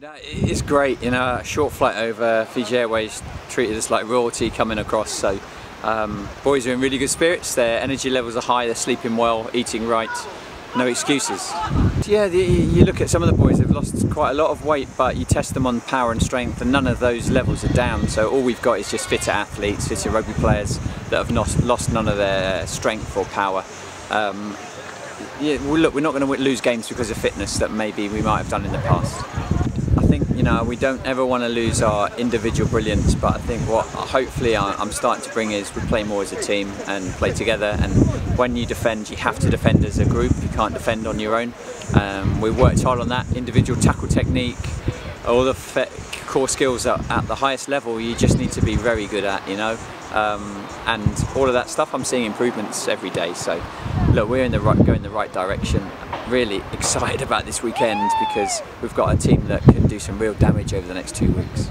No, it's great, you know, a short flight over, Fiji Airways treated us like royalty coming across, so boys are in really good spirits, their energy levels are high, they're sleeping well, eating right, no excuses. Yeah, you look at some of the boys, they've lost quite a lot of weight, but you test them on power and strength and none of those levels are down, so all we've got is just fitter athletes, fitter rugby players that have lost none of their strength or power. Yeah, well, look, we're not going to lose games because of fitness that maybe we might have done in the past. I think, you know, we don't ever want to lose our individual brilliance, but I think what hopefully I'm starting to bring is we play more as a team and play together, and when you defend, you have to defend as a group, you can't defend on your own. We worked hard on that, individual tackle technique, all the core skills at the highest level you just need to be very good at, you know, and all of that stuff I'm seeing improvements every day. So look, we're going in the right direction. Really excited about this weekend because we've got a team that can do some real damage over the next 2 weeks.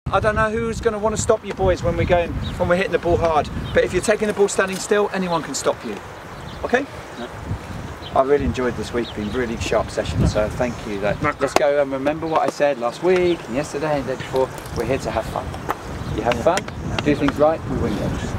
I don't know who's going to want to stop you boys when we're hitting the ball hard, but if you're taking the ball standing still, anyone can stop you. Okay? No. I really enjoyed this week, been really sharp session, so thank you. Let's go and remember what I said last week and yesterday and the day before. We're here to have fun. You have fun, do things right, we win games.